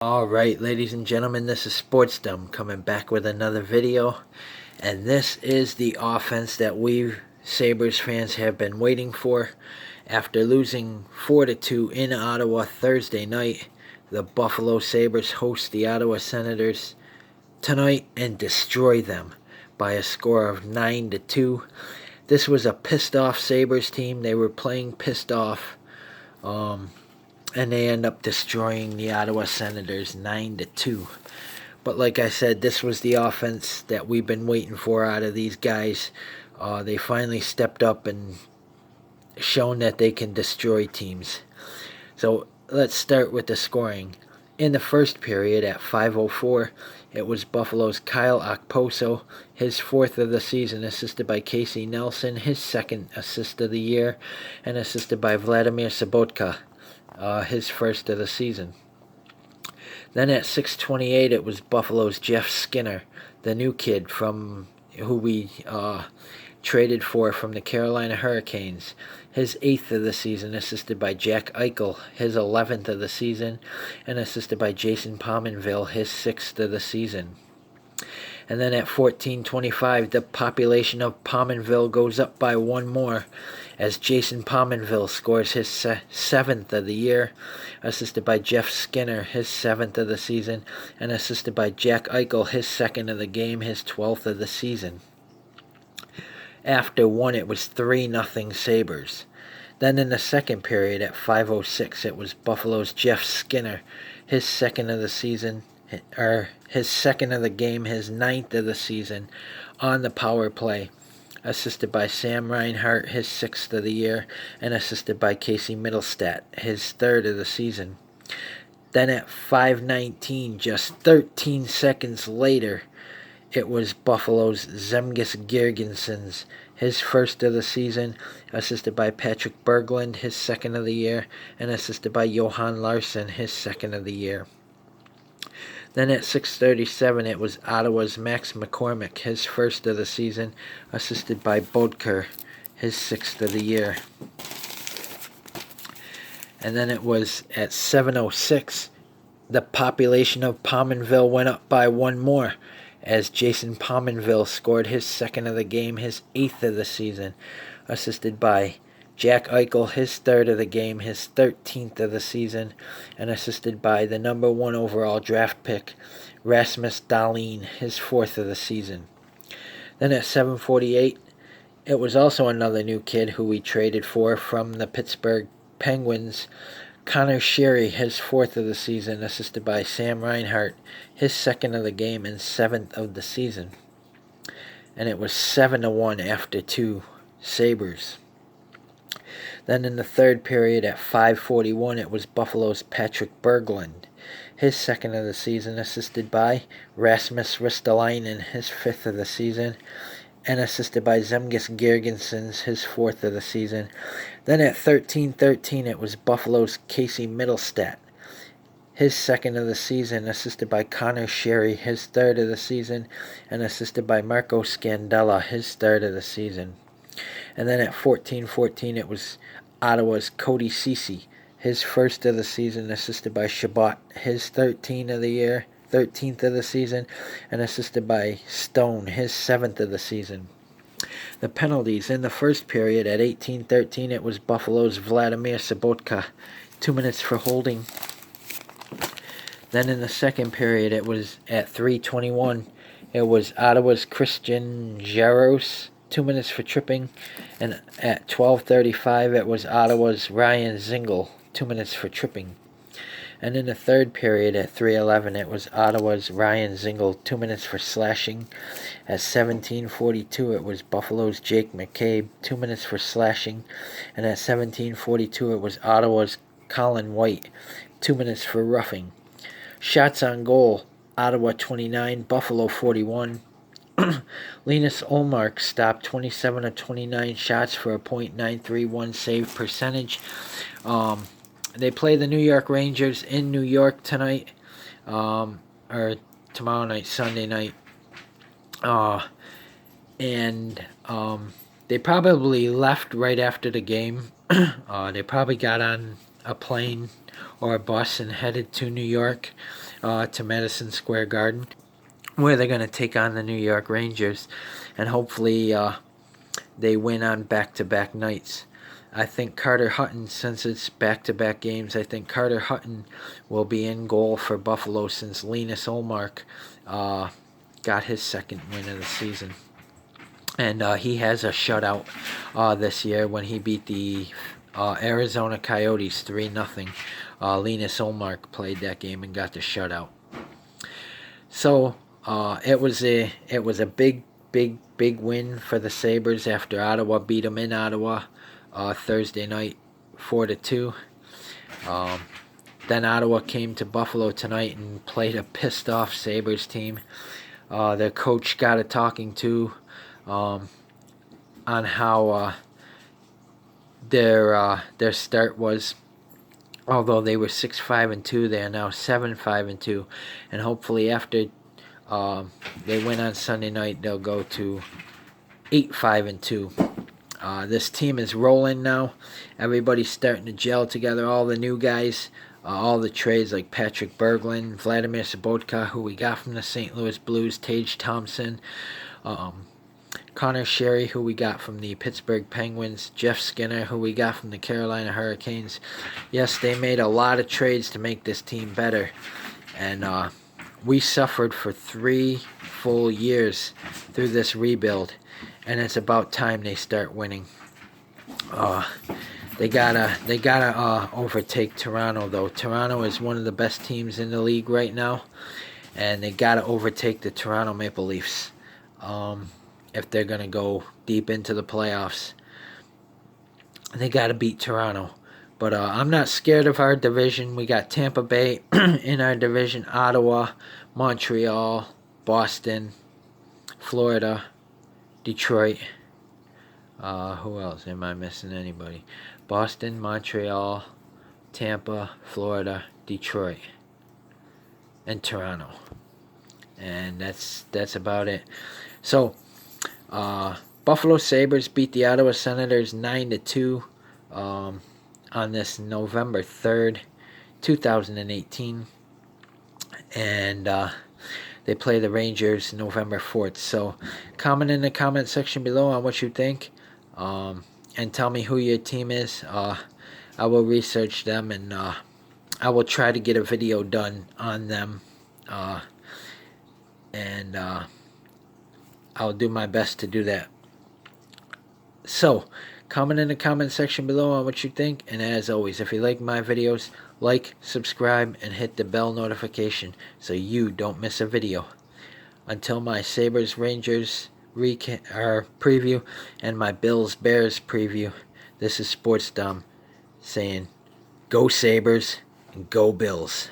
Alright, ladies and gentlemen, this is SportsDumb coming back with another video. And this is the offense that we Sabres fans have been waiting for. After losing 4-2 in Ottawa Thursday night, the Buffalo Sabres host the Ottawa Senators tonight and destroy them by a score of 9-2. This was a pissed off Sabres team. They were playing pissed off. And they end up destroying the Ottawa Senators 9-2. But like I said, this was the offense that we've been waiting for out of these guys. They finally stepped up and shown that they can destroy teams. So let's start with the scoring. In the first period at 5:04, it was Buffalo's Kyle Okposo, his fourth of the season, assisted by Casey Nelson, his second assist of the year, and assisted by Vladimir Sobotka, his first of the season. Then at 6:28, it was Buffalo's Jeff Skinner, the new kid from who we traded for from the Carolina Hurricanes, his 8th of the season, assisted by Jack Eichel, his 11th of the season, and assisted by Jason Pominville, his 6th of the season. And then at 14:25, the population of Pominville goes up by one more as Jason Pominville scores his 7th of the year, assisted by Jeff Skinner, his 7th of the season, and assisted by Jack Eichel, his 2nd of the game, his 12th of the season. After one, it was 3-0 Sabres. Then in the second period at 5:06, it was Buffalo's Jeff Skinner, his 2nd of the season, or his 2nd of the game, his 9th of the season, on the power play, assisted by Sam Reinhart, his 6th of the year, and assisted by Casey Mittelstadt, his 3rd of the season. Then at 5:19, just 13 seconds later, it was Buffalo's Zemgus Girgensons, his 1st of the season, assisted by Patrick Berglund, his 2nd of the year, and assisted by Johan Larsson, his 2nd of the year. Then at 6:37, it was Ottawa's Max McCormick, his 1st of the season, assisted by Bodker, his 6th of the year. And then it was at 7:06, the population of Pominville went up by one more, as Jason Pominville scored his 2nd of the game, his 8th of the season, assisted by Jack Eichel, his 3rd of the game, his 13th of the season, and assisted by the number 1 overall draft pick, Rasmus Dahlin, his 4th of the season. Then at 7:48, it was also another new kid who we traded for from the Pittsburgh Penguins, Connor Sherry, his 4th of the season, assisted by Sam Reinhart, his 2nd of the game and 7th of the season. And it was 7-1 after 2 Sabres. Then in the third period at 5:41, it was Buffalo's Patrick Berglund, his 2nd of the season, assisted by Rasmus Ristolainen, his 5th of the season, and assisted by Zemgus Girgensons, his 4th of the season. Then at 13:13, it was Buffalo's Casey Mittelstadt, his 2nd of the season, assisted by Connor Sherry, his 3rd of the season, and assisted by Marco Scandella, his 3rd of the season. And then at 14:14, it was Ottawa's Cody Ceci, his 1st of the season, assisted by Chabot, his 13th of the season, and assisted by Stone, his 7th of the season. The penalties in the first period at 18:13, it was Buffalo's Vladimir Sobotka, 2 minutes for holding. Then in the second period, it was at 3:21, it was Ottawa's Christian Jaros, 2 minutes for tripping, and at 12:35, it was Ottawa's Ryan Zingle, 2 minutes for tripping. And in the third period at 3:11, it was Ottawa's Ryan Zingle, 2 minutes for slashing. At 17:42, it was Buffalo's Jake McCabe, 2 minutes for slashing. And at 17:42, it was Ottawa's Colin White, 2 minutes for roughing. Shots on goal, Ottawa 29, Buffalo 41. Linus Ullmark stopped 27 of 29 shots for a .931 save percentage. They play the New York Rangers in New York tonight, or tomorrow night, Sunday night. And they probably left right after the game. They probably got on a plane or a bus and headed to New York, to Madison Square Garden, where they're going to take on the New York Rangers, and hopefully they win on back-to-back nights. I think Carter Hutton, since it's back-to-back games, I think Carter Hutton will be in goal for Buffalo, since Linus Ullmark got his second win of the season. And he has a shutout this year when he beat the Arizona Coyotes 3-0. Linus Ullmark played that game and got the shutout. So it was a big win for the Sabres after Ottawa beat them in Ottawa Thursday night 4-2. Then Ottawa came to Buffalo tonight and played a pissed off Sabres team. Their coach got a talking to on how their start was. Although they were 6-5-2, they are now 7-5-2, and hopefully after they win on Sunday night, they'll go to 8-5-2. This team is rolling now. Everybody's starting to gel together. All the new guys, all the trades like Patrick Berglund, Vladimir Sobotka, who we got from the St. Louis Blues, Tage Thompson, Connor Sherry, who we got from the Pittsburgh Penguins, Jeff Skinner, who we got from the Carolina Hurricanes. Yes, they made a lot of trades to make this team better, and we suffered for 3 full years through this rebuild, and it's about time they start winning. They gotta overtake Toronto, though. Toronto is one of the best teams in the league right now, and they gotta overtake the Toronto Maple Leafs if they're gonna go deep into the playoffs. They gotta beat Toronto. But I'm not scared of our division. We got Tampa Bay in our division, Ottawa, Montreal, Boston, Florida, Detroit. Who else? Am I missing anybody? Boston, Montreal, Tampa, Florida, Detroit, and Toronto. And that's about it. So, Buffalo Sabres beat the Ottawa Senators 9-2 on this November 3rd, 2018. And they play the Rangers November 4th. So comment in the comment section below on what you think. And tell me who your team is. I will research them, and I will try to get a video done on them. And I'll do my best to do that. So, comment in the comment section below on what you think. And as always, if you like my videos, like, subscribe, and hit the bell notification so you don't miss a video. Until my Sabres Rangers preview and my Bills Bears preview, this is Sports Dumb saying, go Sabres and go Bills.